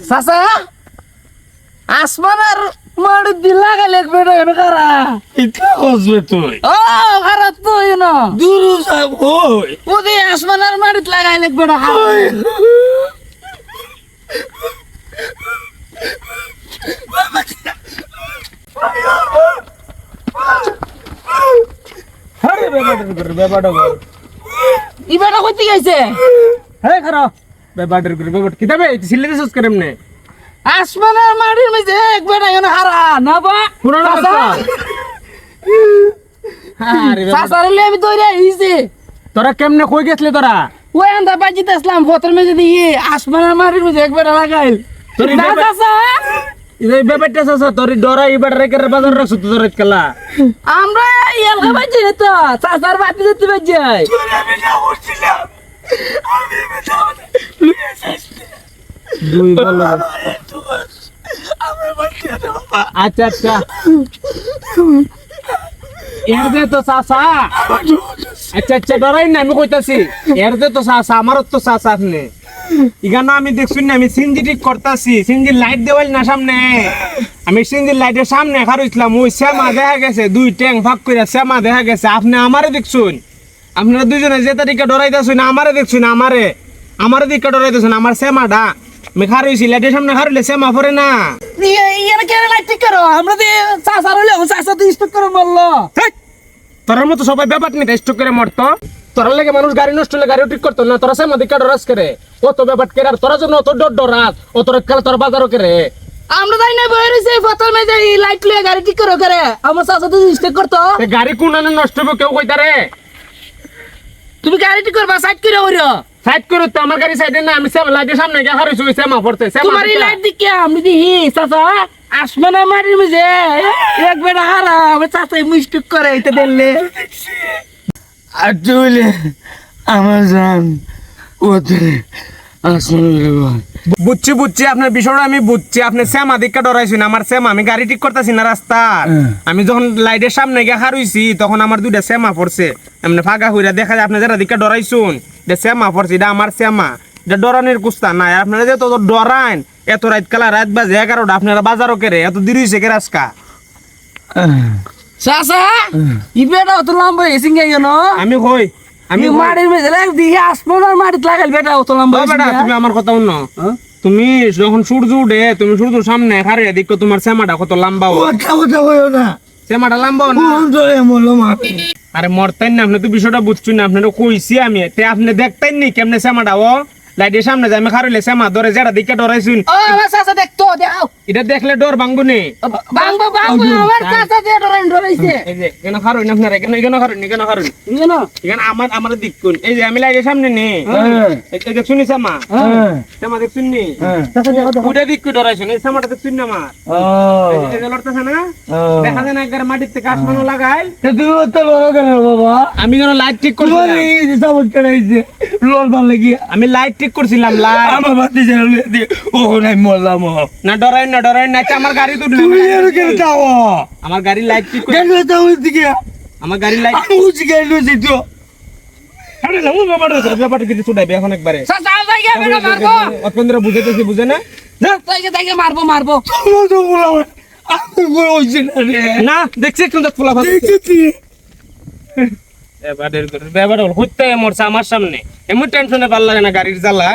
চাচা আসমানের মাটি দিলা গেলে বেটা এনে কারা এটা হসবে তুই ও কারা তো এনো দূর সাহেব ওই ওদি আসমানের মাটিত লাগাইলে বেটা আরে বেবাটা বল ই বেটা কইতে গেছে হে খারাপ বেবাটার করে বেবাট কিতাবে সিলে দিছস কেমনে আসমানের মাটির মধ্যে এক বেটা এনে হারা না বা পুরানো কথা আরে চাচার লে আমি দৌড়ে আইছি তোরা কেমনে কই গেছলি তোরা ওই আন্দা বাজিতে আসলাম ফতর মধ্যে দিয়ে আসমানের মাটির মধ্যে এক বেটা লাগাইল তোর না চাচা এই বেবাটা সাসা তোর ডরা এই বেটা রেকে বাজার রাখছ তো তোর খেলা আমরা এলকা বাজি তো চাচার বাতি দিতে বাজাই দুই বলো আচ্ছা আচ্ছা এর দে তো সাসা আচ্ছা আচ্ছা ডরাই না আমি কইতাছি এর দে তো সাসা আমার তো সাসা আপনি ইগানা আমি দেখছুন না আমি সিনজি ঠিক করতাছি সিনজি লাইট দেওয়াল না সামনে আমি সিনজি লাইটের সামনে খারইছিলাম ওই শ্যামা দেখা গেছে দুই ট্যাং ভাগ করে শ্যামা দেখা গেছে আপনি আমারে দেখছুন আপনারা দুইজনে যে তারিখে ডরাইতাছুন আমারে দেখছুন আমারে দিকে ডরাইতাছুন আমার শ্যামাটা আমি খারইছি লাইটের সামনে খারইলে শ্যামা পড়ে না ইয়ার কেন লাইট ঠিক করো আমরা তো চাচার হইলে চাচা তো স্টক করে বললো তোর মতো সবাই ব্যাপার নিতে স্টক করে মরতো তোর লাগে মানুষ গাড়ি নষ্ট হলে গাড়ি ঠিক করতো না তোরা শ্যামা দিকে ডরাস করে ও তো ব্যাপার করে আর তোরা জন্য অত ডরাস ও তোর খেলা তোর বাজারও করে আমরা তাই না বই রইছে ফতর মধ্যে লাইট লয়ে গাড়ি ঠিক করো করে আমার চাচা তো স্টক করতো গাড়ি কোন নষ্ট হবে কেউ কইতারে তুমি গাড়ি ঠিক করবা সাইড করে ওইরো সাইড করে তো আমার গাড়ি সাইডে না আমি শ্যামা লাইটের সামনে গিয়ে হারাইছি ওই শ্যামা পড়তে তোমার এই লাইট দিকে আমি দেখি চাচা আসমানা মাটির মধ্যে এক বেটা হারা আমার চাচাই মিস্টেক করে এটা দিলে আসলে আমার জান ওদের বুঝছি আপনার বিষয়টা আমি বুঝছি আপনি শ্যামা দিকে ডরাইছি না আমার শ্যামা আমি গাড়ি ঠিক করতেছি না রাস্তা আমি যখন লাইটের সামনে গিয়ে হারুইছি তখন আমার দুইটা শ্যামা পড়ছে এমনি ফাঁকা হইরা দেখা যায় আপনি যারা দিকে ডরাইছুন এটা শ্যামা পড়ছে এটা আমার শ্যামা এটা ডরানোর কুস্তা নাই আপনারা যে তো ডরাইন এত রাত কালা রাত বাজে 11টা আপনারা বাজারও কেরে এত দেরি হয়েছে কে রাস্কা চাচা ই বেটা অত লম্বা হয়েছে কেন আমি কই আমি মাটির মধ্যে দিকে আসমানার মাটিতে লাগাইল বেটা অত লম্বা বেটা তুমি আমার কথা শুনো তুমি যখন সূর্য উঠে তুমি সূর্য সামনে খারে দেখো তোমার শ্যামাটা কত লম্বা শ্যামাটা লম্বা না আরে মরতেন না আপনি তো বিষয়টা বুঝছেন না আপনার কইছি আমি আপনি দেখতেন নি কেমনে শ্যামাটা ও লাইটের সামনে যাই আমি খারইলে শ্যামা ধরে যেটা দিকে ডরাইছুন ও আমার চাচা দেখতো দাও এটা দেখলে ডর ভাঙবো নি বাংবো আমার চাচা যে ডরাইছে এই যে কেন খারুন আপনারা কেন খারুন কেন এখানে আমার দিক কোন এই যে আমি লাইটের সামনে নি এটা দেখছুন শ্যামা শ্যামা দেখছুন নি চাচা দেখো ওটা দিক ডরাইছুন এই শ্যামাটা দেখছুন না আমার এই যে লড়তেছে না দেখা যায় না একবার মাটির থেকে আসমানো লাগাই বাবা আমি যেন লাইট ঠিক করছি আমি লাইট ঠিক করছিলাম লাইট আমার বাতি জ্বালালে দিয়ে ও নাই মরলাম না ডরাই না আমার গাড়ি তো আমার গাড়ি লাইট ঠিক করে দিকে আমার গাড়ি লাইট বুঝি গেল তো আরে না ও ব্যাপারটা কিছু ছুটাইবে এখন একবারে চাচা যাইগে বেটা মারবো অতন্দ্র বুঝাইতেছি বুঝে না যাইগে মারবো তো বললাম আমি বলছি না রে না দেখছি কিন্তু ফুলা ফাস দেখেছি ব্যাপার হল হইতে মরছে আমার সামনে এমন টেনশনে ভাল লাগে না গাড়ির জ্বালা